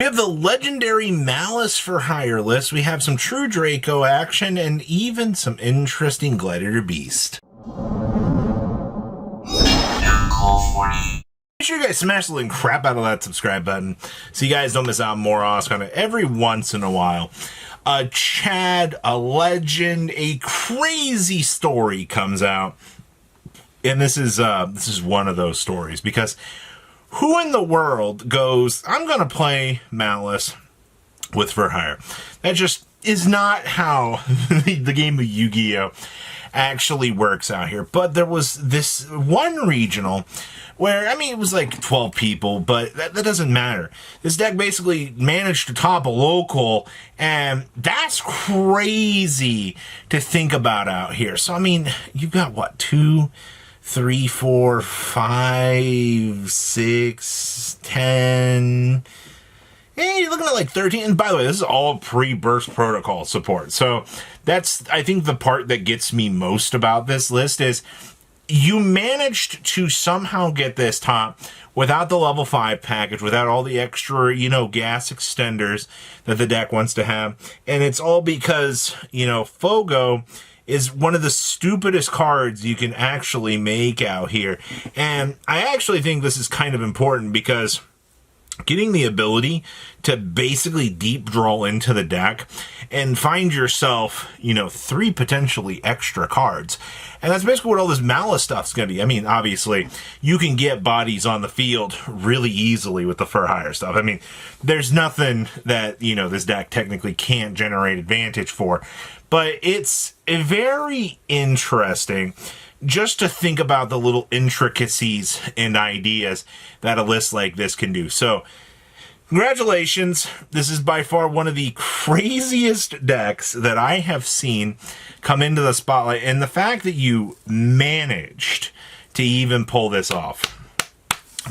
We have the legendary Malice for hire list. We have some true Draco action and even some interesting Gladiator beast. Make sure you guys smash the link crap out of that subscribe button so you guys don't miss out on more awesome content every once in a while. A Chad, a legend, a crazy story comes out. And this is one of those stories because who in the world goes, I'm going to play Malice with for hire? That just is not how the game of Yu-Gi-Oh! Actually works out here. But there was this one regional where, I mean, it was like 12 people, but that doesn't matter. This deck basically managed to top a local, and that's crazy to think about out here. So, I mean, you've got, what, 2, 3, 4, 5, 6, 10. Hey, you're looking at like 13. And by the way, this is all pre-burst protocol support. So that's, I think, the part that gets me most about this list is you managed to somehow get this top without the level 5 package, without all the extra, gas extenders that the deck wants to have. And it's all because, Fogo is one of the stupidest cards you can actually make out here. And I actually think this is kind of important because getting the ability to basically deep draw into the deck and find yourself, 3 potentially extra cards. And that's basically what all this Malice stuff's going to be. I mean, obviously, you can get bodies on the field really easily with the for hire stuff. I mean, there's nothing that, this deck technically can't generate advantage for. But it's very interesting just to think about the little intricacies and ideas that a list like this can do. So, congratulations. This is by far one of the craziest decks that I have seen come into the spotlight. And the fact that you managed to even pull this off.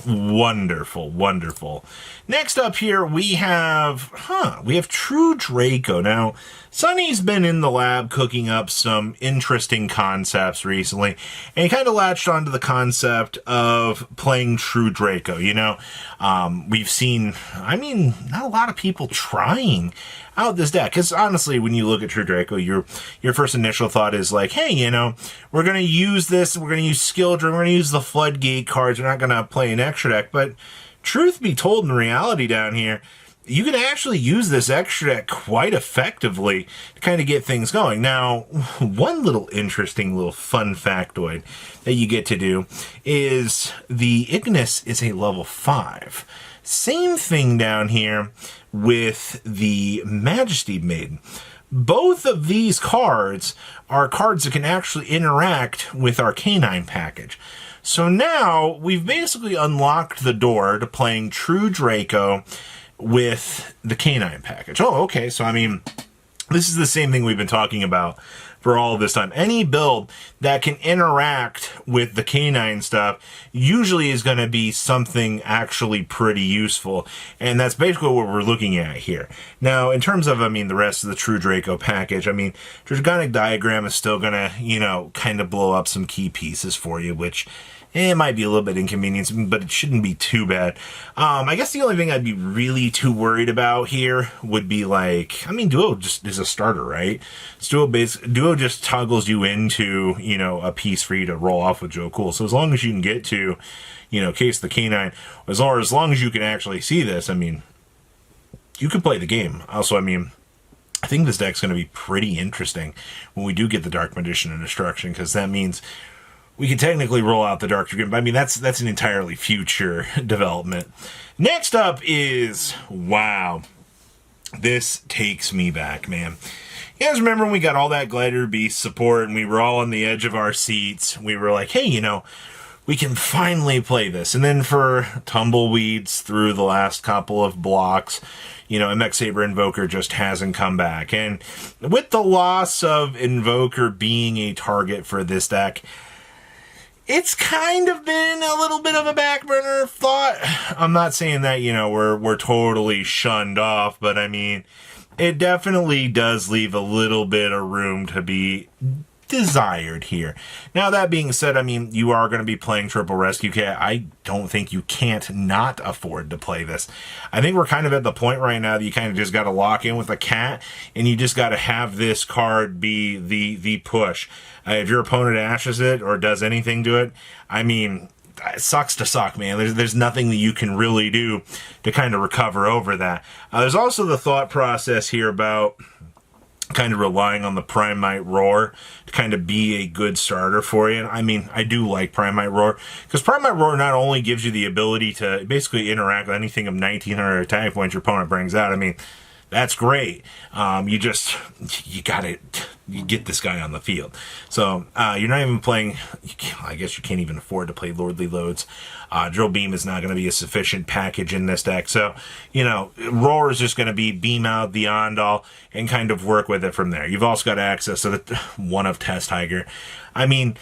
Wonderful, wonderful. Next up here, we have True Draco. Now, Sonny's been in the lab cooking up some interesting concepts recently, and he kind of latched onto the concept of playing True Draco. We've seen, not a lot of people trying out this deck, because honestly, when you look at True Draco, your first initial thought is like, hey, we're going to use this, we're going to use skill driven, we're going to use the floodgate cards, we're not going to play an extra deck. But truth be told, in reality down here, you can actually use this extra deck quite effectively to kind of get things going. Now, one little interesting little fun factoid that you get to do is the Ignis is a level 5. Same thing down here with the Majesty Maiden. Both of these cards are cards that can actually interact with our Canine package. So now we've basically unlocked the door to playing True Draco with the Canine package. Oh, okay. So, this is the same thing we've been talking about for all this time. Any build that can interact with the Canine stuff usually is going to be something actually pretty useful. And that's basically what we're looking at here. Now, in terms of, the rest of the True Draco package, Dragonic Diagram is still going to, kind of blow up some key pieces for you, which it might be a little bit inconveniencing, but it shouldn't be too bad. I guess the only thing I'd be really too worried about here would be like, Duo just is a starter, right? So Duo just toggles you into, a piece for you to roll off with Joe Cool. So as long as you can get to, Case the Canine, as long as you can actually see this, you can play the game. Also, I think this deck's going to be pretty interesting when we do get the Dark Magician and Destruction, because that means we can technically roll out the Dark Dragon, but that's an entirely future development. Next up is, wow, this takes me back, man. You guys remember when we got all that Gladiator Beast support and we were all on the edge of our seats? We were like, hey, we can finally play this. And then for tumbleweeds through the last couple of blocks, MX Saber Invoker just hasn't come back. And with the loss of Invoker being a target for this deck, it's kind of been a little bit of a back burner thought. I'm not saying that, we're totally shunned off, but it definitely does leave a little bit of room to be desired here. Now, that being said, I mean, you are going to be playing Triple Rescue Cat. I don't think you can't not afford to play this. I think we're kind of at the point right now that you kind of just got to lock in with a cat, and you just got to have this card be the push. If your opponent ashes it or does anything to it, I mean, it sucks to suck, man. There's nothing that you can really do to kind of recover over that. There's also the thought process here about kind of relying on the Primite Roar to kind of be a good starter for you. And I mean, I do like Primite Roar, because Primite Roar not only gives you the ability to basically interact with anything of 1900 attack points your opponent brings out. I mean, that's great. You get this guy on the field. So you're not even playing, I guess you can't even afford to play Lordly Loads. Drill Beam is not going to be a sufficient package in this deck. So, you know, Roar is just going to be beam out the Ondal and kind of work with it from there. You've also got access to the one of Test Tiger. I mean,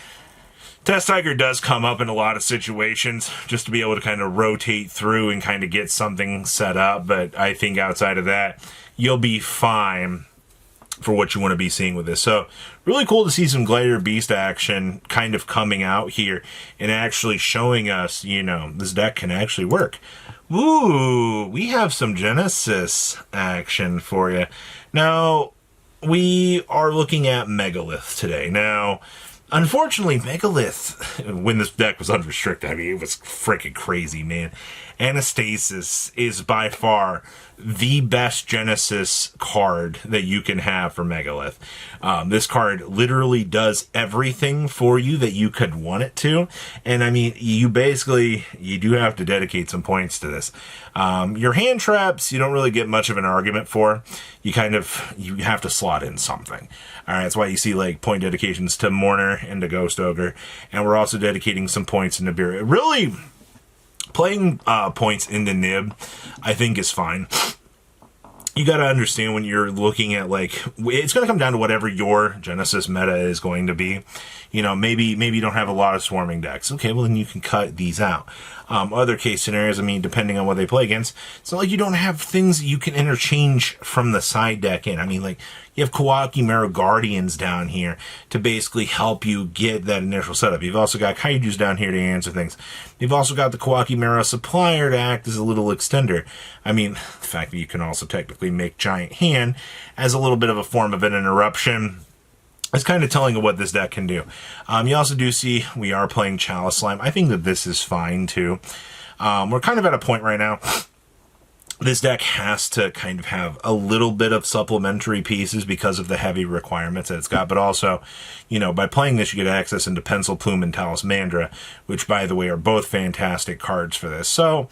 Test Tiger does come up in a lot of situations just to be able to kind of rotate through and kind of get something set up. But I think outside of that, you'll be fine for what you want to be seeing with this. So really cool to see some Gladiator Beast action kind of coming out here and actually showing us, you know, this deck can actually work. Ooh, we have some Genesis action for you. Now, we are looking at Megalith today. Now, unfortunately, Megalith, when this deck was unrestricted, I mean, it was freaking crazy, man. Anastasis is by far the best Genesis card that you can have for Megalith. This card literally does everything for you that you could want it to. And I mean, you do have to dedicate some points to this. Your hand traps, you don't really get much of an argument for. You have to slot in something. All right, that's why you see like point dedications to Mourner and to Ghost Ogre. And we're also dedicating some points to Nibiru. Really, playing points into Nib, I think, is fine. You got to understand when you're looking at, like, it's going to come down to whatever your Genesis meta is going to be. You know, maybe you don't have a lot of swarming decks. Okay, well, then you can cut these out. Other case scenarios, I mean, depending on what they play against, it's not like you don't have things that you can interchange from the side deck in. I mean, like, you have Kawaki Mero Guardians down here to basically help you get that initial setup. You've also got Kaijus down here to answer things. You've also got the Kawaki Mero Supplier to act as a little extender. I mean, the fact that you can also technically make Giant Hand as a little bit of a form of an interruption, it's kind of telling of what this deck can do. You also do see we are playing Chalice Slime. I think that this is fine too. We're kind of at a point right now. This deck has to kind of have a little bit of supplementary pieces because of the heavy requirements that it's got. But also, you know, by playing this, you get access into Pencil Plume and Talismandra, which, by the way, are both fantastic cards for this. So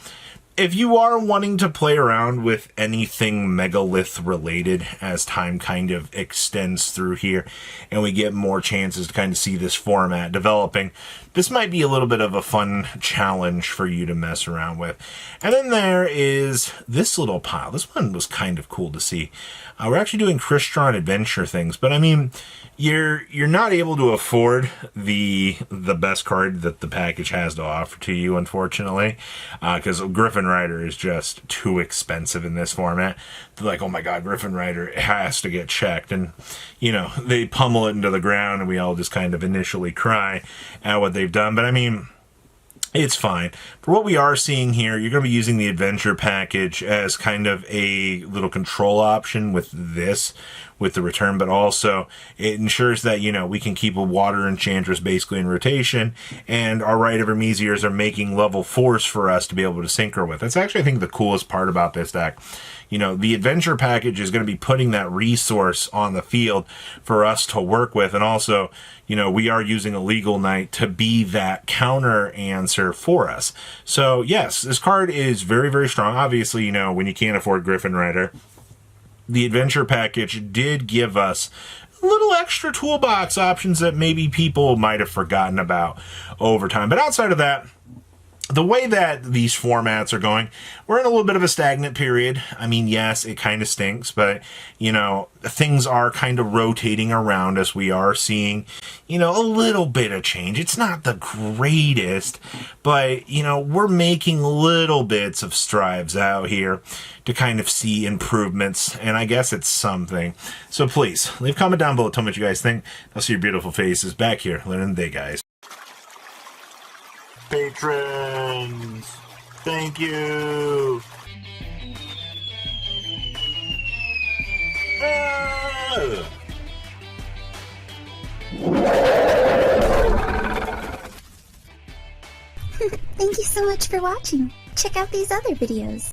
if you are wanting to play around with anything Megalith related as time kind of extends through here and we get more chances to kind of see this format developing, this might be a little bit of a fun challenge for you to mess around with. And then there is this little pile. This one was kind of cool to see. We're actually doing Crystron Adventure things, but I mean, you're not able to afford the best card that the package has to offer to you, unfortunately, because Griffin Rider is just too expensive in this format. They're like, oh my god, Griffin Rider has to get checked, and you know, they pummel it into the ground, and we all just kind of initially cry at what they've done. But I mean, it's fine. For what we are seeing here, you're going to be using the Adventure package as kind of a little control option with the return, but also it ensures that, you know, we can keep a Water Enchantress basically in rotation, and our Rite of Ermesiers are making level 4s for us to be able to synchro with. That's actually, I think, the coolest part about this deck. You know, the Adventure package is going to be putting that resource on the field for us to work with, and also, you know, we are using a Legal Knight to be that counter answer for us. So, yes, this card is very, very strong. Obviously, you know, when you can't afford Griffin Rider, the Adventure package did give us little extra toolbox options that maybe people might have forgotten about over time. But outside of that, the way that these formats are going, we're in a little bit of a stagnant period. I mean, yes, it kind of stinks, but, you know, things are kind of rotating around us. We are seeing, you know, a little bit of change. It's not the greatest, but, you know, we're making little bits of strides out here to kind of see improvements, and I guess it's something. So please, leave a comment down below, tell me what you guys think. I'll see your beautiful faces back here later in the day, guys. Patrons, thank you. Thank you so much for watching. Check out these other videos.